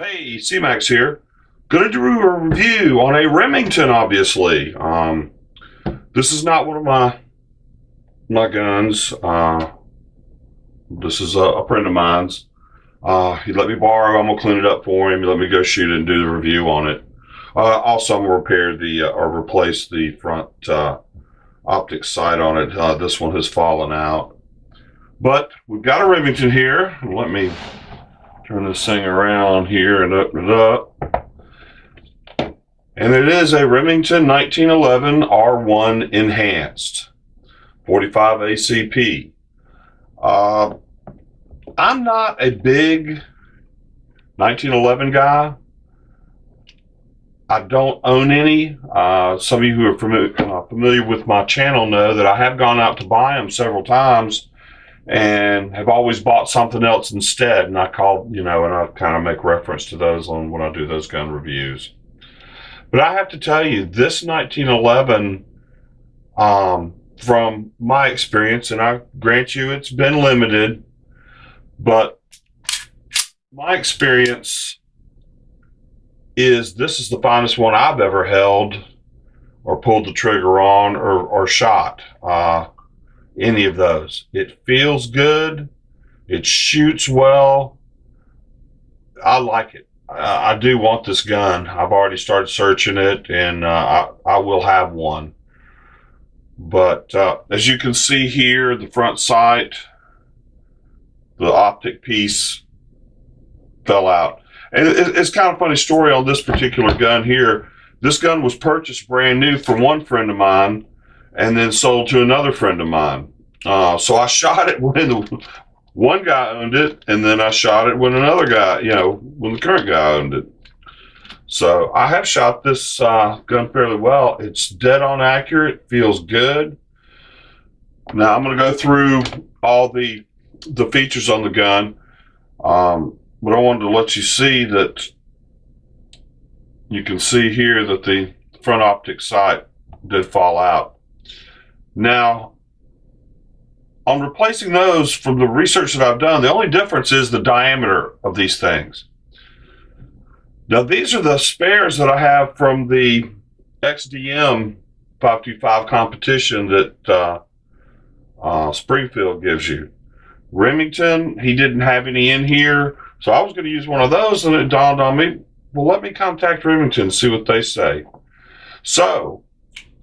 Hey, Cmax here. Gonna do a review on a Remington, obviously. This is not one of my guns. This is a friend of mine's. He let me borrow. I'm gonna clean it up for him. He let me go shoot it and do the review on it. Also, I'm gonna repair or replace the front optic sight on it. This one has fallen out. But we've got a Remington here. Let me turn this thing around here and open it up. And it is a Remington 1911 R1 Enhanced, 45 ACP. I'm not a big 1911 guy. I don't own any. Some of you who are familiar with my channel know that I have gone out to buy them several times and have always bought something else instead. And I and I kind of make reference to those when I do those gun reviews. But I have to tell you, this 1911, from my experience, and I grant you it's been limited, but my experience is this is the finest one I've ever held or pulled the trigger on or shot. Any of those. It feels good. It shoots well. I like it. I do want this gun. I've already started searching it, and I will have one. But as you can see here, the front sight, the optic piece fell out. And it's kind of a funny story on this particular gun here. This gun was purchased brand new from one friend of mine and then sold to another friend of mine. So I shot it when one guy owned it, and then I shot it when another guy, when the current guy owned it. So I have shot this gun fairly well. It's dead on accurate, feels good. Now I'm going to go through all the features on the gun, but I wanted to let you see that you can see here that the front optic sight did fall out. Now, on replacing those, from the research that I've done, the only difference is the diameter of these things. Now, these are the spares that I have from the XDM 525 competition that Springfield gives you. Remington, he didn't have any in here, so I was going to use one of those, and it dawned on me, well, let me contact Remington and see what they say. So,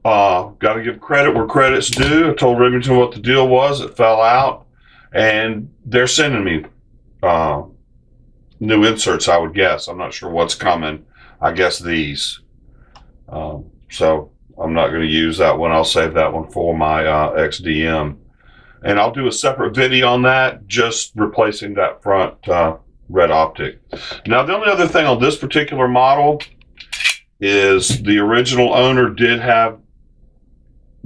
got to give credit where credit's due. I told Remington what the deal was. It fell out, and they're sending me new inserts, I would guess. I'm not sure what's coming. I guess these. So I'm not going to use that one. I'll save that one for my XDM. And I'll do a separate video on that, just replacing that front red optic. Now, the only other thing on this particular model is the original owner did have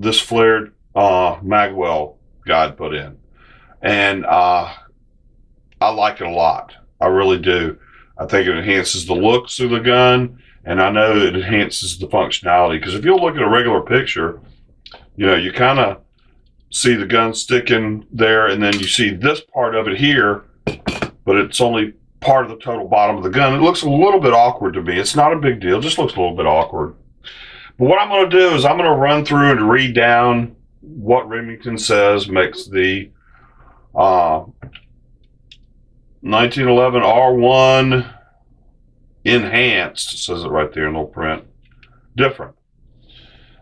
this flared magwell guide put in, and I like it a lot. I really do. I think it enhances the looks of the gun, and I know it enhances the functionality, because if you'll look at a regular picture, you kind of see the gun sticking there, and then you see this part of it here, but it's only part of the total bottom of the gun. It looks a little bit awkward to me. It's not a big deal, it just looks a little bit awkward. But what I'm going to do is I'm going to run through and read down what Remington says makes the 1911 R1 Enhanced, it says it right there in little print, different.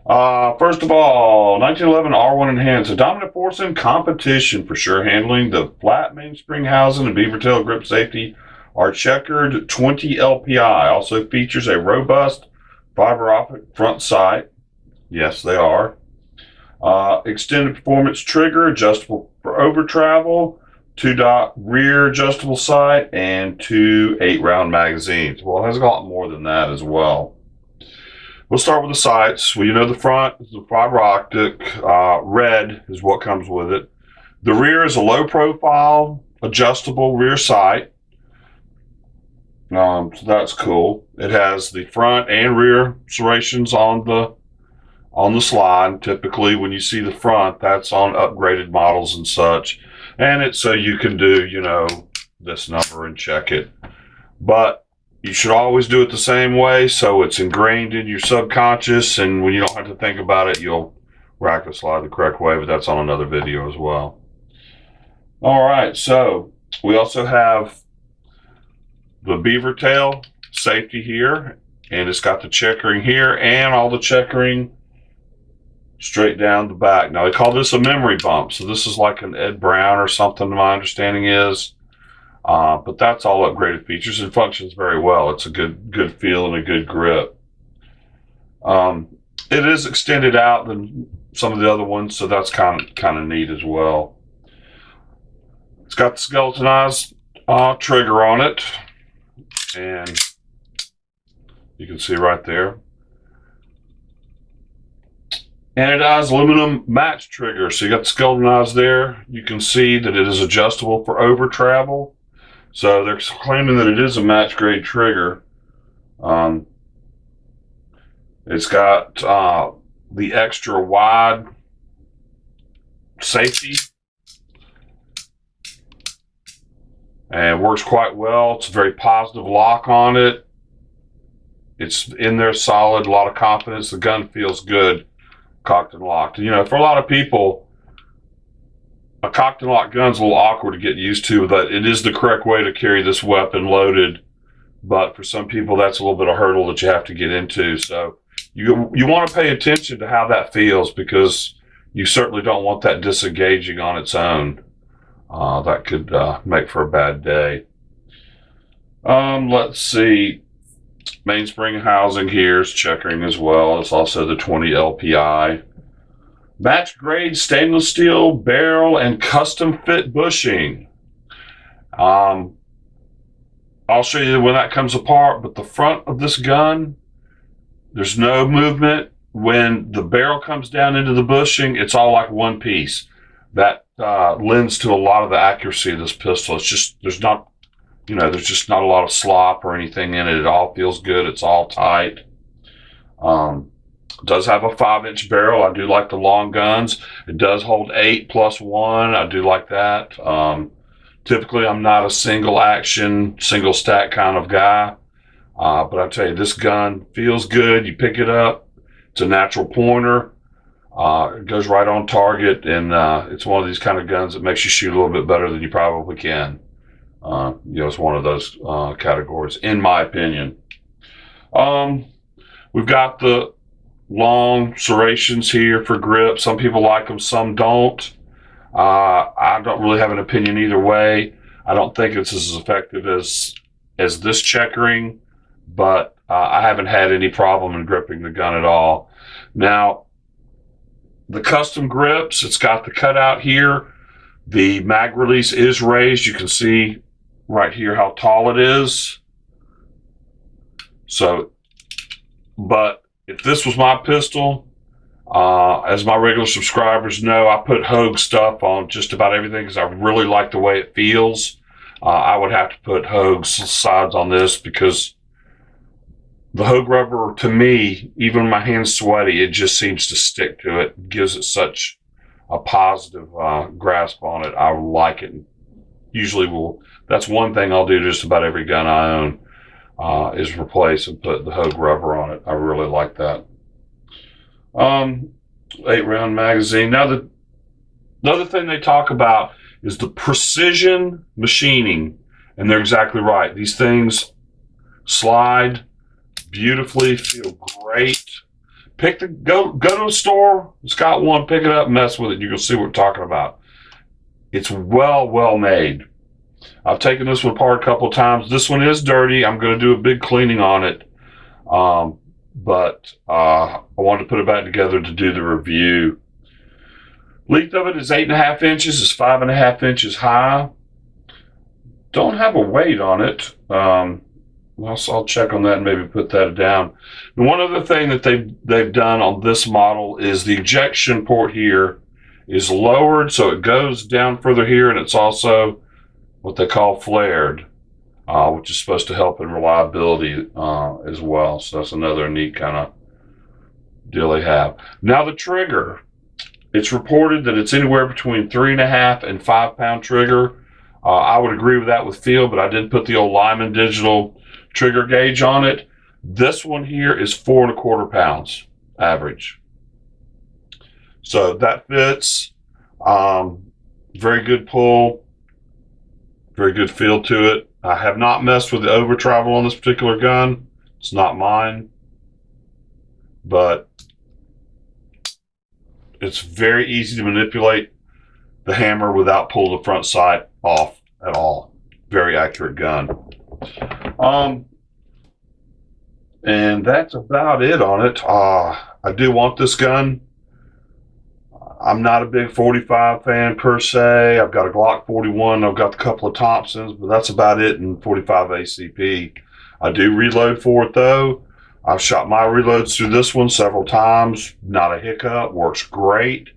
First of all, 1911 R1 Enhanced, a dominant force in competition for sure handling. The flat mainspring housing and beaver tail grip safety are checkered 20 LPI. Also features a robust fiber optic front sight. Yes, they are. Extended performance trigger, adjustable for over travel, 2-dot rear adjustable sight, and 2 8-round magazines. Well, it has a lot more than that as well. We'll start with the sights. Well, the front is the fiber optic. Red is what comes with it. The rear is a low profile, adjustable rear sight. So that's cool. It has the front and rear serrations on the slide. Typically, when you see the front, that's on upgraded models and such. And it's so you can do, this number and check it. But You should always do it the same way, so it's ingrained in your subconscious, and when you don't have to think about it, you'll rack the slide the correct way, but that's on another video as well. All right, so we also have the beaver tail safety here, and it's got the checkering here and all the checkering straight down the back. Now, they call this a memory bump, so this is like an Ed Brown or something, my understanding is. But that's all upgraded features and functions very well. It's a good feel and a good grip. It is extended out than some of the other ones, so that's kind of neat as well. It's got the skeletonized trigger on it, and you can see right there. And it has aluminum match trigger, so you got the skeletonized there. You can see that it is adjustable for over travel. So they're claiming that it is a match grade trigger. It's got the extra wide safety, and works quite well. It's a very positive lock on it. It's in there solid, a lot of confidence. The gun feels good, cocked and locked. You know, for a lot of people, a cocked and locked gun's a little awkward to get used to, but it is the correct way to carry this weapon loaded. But for some people, that's a little bit of a hurdle that you have to get into. So you want to pay attention to how that feels, because you certainly don't want that disengaging on its own. That could make for a bad day. Let's see. Mainspring housing here is checkering as well. It's also the 20 LPI. Match grade stainless steel barrel and custom fit bushing. I'll show you when that comes apart, but the front of this gun, there's no movement. When the barrel comes down into the bushing, it's all like one piece. That lends to a lot of the accuracy of this pistol. It's just, there's just not a lot of slop or anything in it. It all feels good. It's all tight. It does have a 5-inch barrel. I do like the long guns. It does hold 8 plus 1. I do like that. Typically, I'm not a single action, single stack kind of guy. But I tell you, this gun feels good. You pick it up. It's a natural pointer. It goes right on target, and it's one of these kind of guns that makes you shoot a little bit better than you probably can. It's one of those categories, in my opinion. We've got the long serrations here for grip. Some people like them, some don't. I don't really have an opinion either way. I don't think it's as effective as this checkering, but I haven't had any problem in gripping the gun at all. Now, the custom grips, it's got the cutout here. The mag release is raised. You can see right here how tall it is. So, but if this was my pistol, as my regular subscribers know, I put Hogue stuff on just about everything because I really like the way it feels. I would have to put Hogue sides on this because the Hogue rubber, to me, even when my hand's sweaty, it just seems to stick to it. It gives it such a positive grasp on it. I like it. Usually that's one thing I'll do to just about every gun I own. Is replace and put the Hogue rubber on it. I really like that. 8-round magazine. Now, the other thing they talk about is the precision machining, and they're exactly right. These things slide beautifully, feel great. Go to a store. It's got one. Pick it up, mess with it. You're gonna see what we're talking about. It's well made. I've taken this one apart a couple of times. This one is dirty. I'm going to do a big cleaning on it. But I wanted to put it back together to do the review. Length of it is 8.5 inches. It's 5.5 inches high. Don't have a weight on it. I'll check on that and maybe put that down. And one other thing that they've done on this model is the ejection port here is lowered, so it goes down further here, and it's also what they call flared, which is supposed to help in reliability as well. So that's another neat kind of deal they have. Now the trigger, it's reported that it's anywhere between 3.5 and 5 pound trigger. I would agree with that with feel, but I did put the old Lyman Digital trigger gauge on it. This one here is 4¼ pounds average. So that fits. Very good pull, very good feel to it. I have not messed with the over travel on this particular gun. It's not mine, but it's very easy to manipulate the hammer without pulling the front sight off at all. Very accurate gun. And that's about it on it. I do want this gun. I'm not a big 45 fan per se. I've got a Glock 41. I've got a couple of Thompsons, but that's about it in 45 ACP. I do reload for it though. I've shot my reloads through this one several times. Not a hiccup. Works great.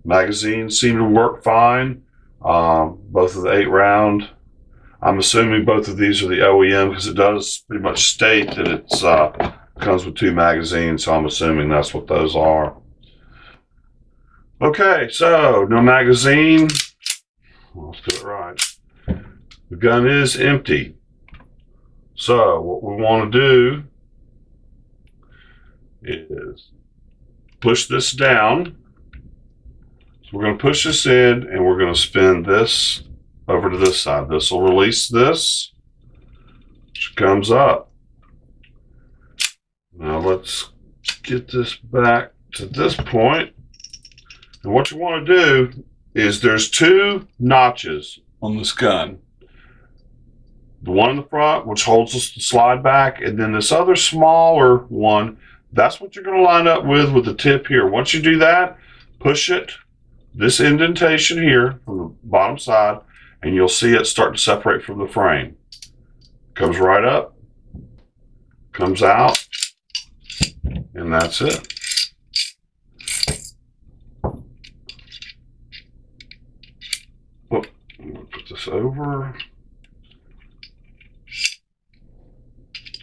Magazines seem to work fine. Both of the 8-round. I'm assuming both of these are the OEM because it does pretty much state that it's comes with 2 magazines. So I'm assuming that's what those are. Okay, so no magazine. Let's do it right. The gun is empty. So what we want to do is push this down. So we're going to push this in and we're going to spin this over to this side. This will release this, which comes up. Now let's get this back to this point. And what you want to do is there's 2 notches on this gun. The one in the front, which holds us to slide back, and then this other smaller one, that's what you're going to line up with the tip here. Once you do that, push it, this indentation here from the bottom side, and you'll see it start to separate from the frame. Comes right up, comes out, and that's it. I'm going to put this over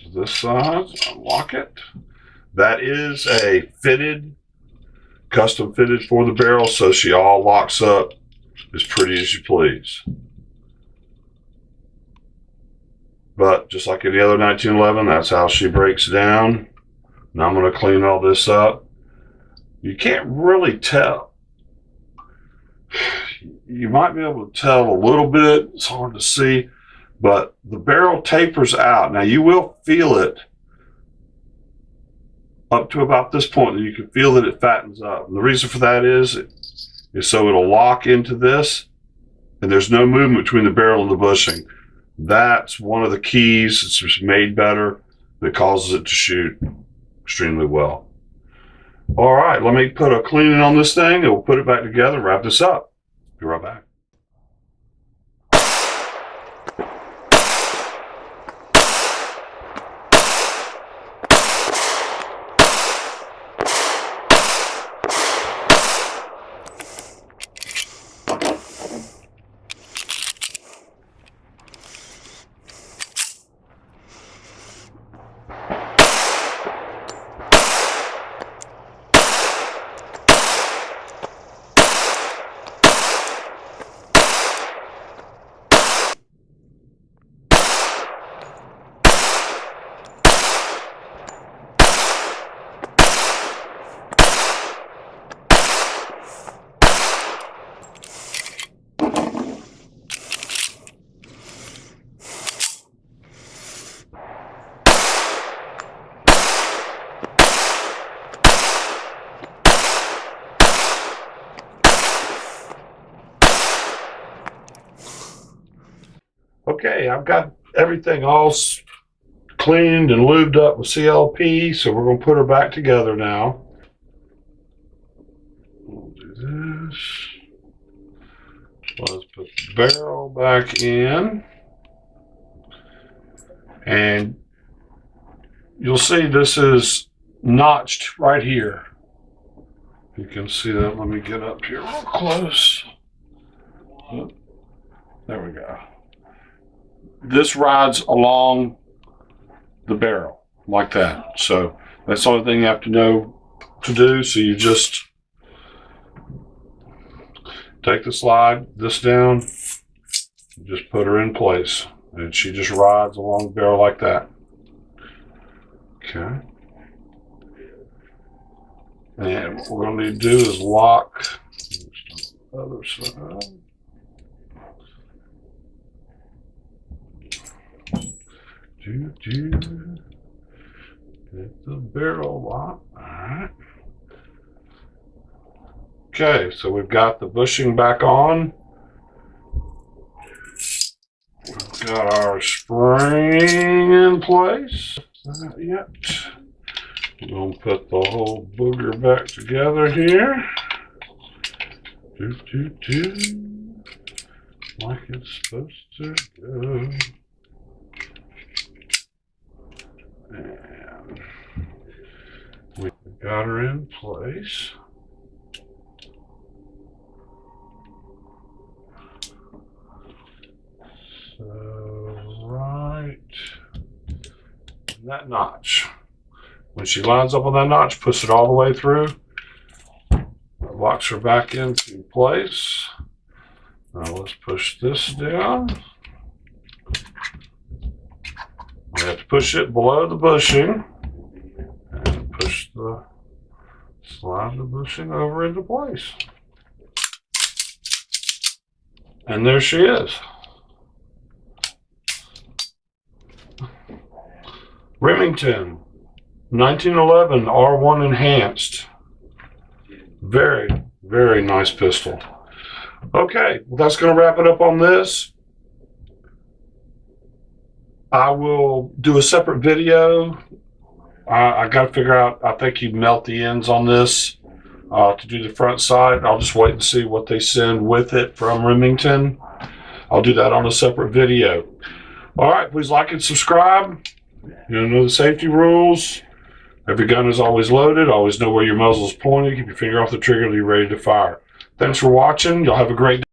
to this side, unlock it. That is a fitted, custom fitted for the barrel, so she all locks up as pretty as you please. But just like any other 1911, that's how she breaks down. Now I'm going to clean all this up. You can't really tell. You might be able to tell a little bit. It's hard to see, but the barrel tapers out. Now you will feel it up to about this point, and you can feel that it fattens up. And the reason for that is so it'll lock into this, and there's no movement between the barrel and the bushing. That's one of the keys. It's just made better that causes it to shoot extremely well. All right, let me put a cleaning on this thing, and we'll put it back together, wrap this up. Be right back. Okay, I've got everything all cleaned and lubed up with CLP, so we're going to put her back together now. We'll do this. Let's put the barrel back in. And you'll see this is notched right here. You can see that. Let me get up here real close. There we go. This rides along the barrel like that. So that's the only thing you have to know to do. So you just take the slide, this down, just put her in place. And she just rides along the barrel like that. Okay. And what we're going to need to do is lock the other side. Get the barrel lock. All right. Okay, so we've got the bushing back on. We've got our spring in place. Not yet. We're going to put the whole booger back together here. Like it's supposed to go. And we got her in place. So right in that notch. When she lines up on that notch, puts it all the way through, locks her back into place. Now let's push this down. We have to push it below the bushing and slide the bushing over into place. And there she is. Remington 1911 R1 Enhanced. Very, very nice pistol. Okay, well, that's going to wrap it up on this. I will do a separate video. I got to figure out, I think you melt the ends on this to do the front side. I'll just wait and see what they send with it from Remington. I'll do that on a separate video. All right, please like and subscribe. You know the safety rules. Every gun is always loaded. Always know where your muzzle is pointed. Keep your finger off the trigger till you're ready to fire. Thanks for watching. Y'all have a great day.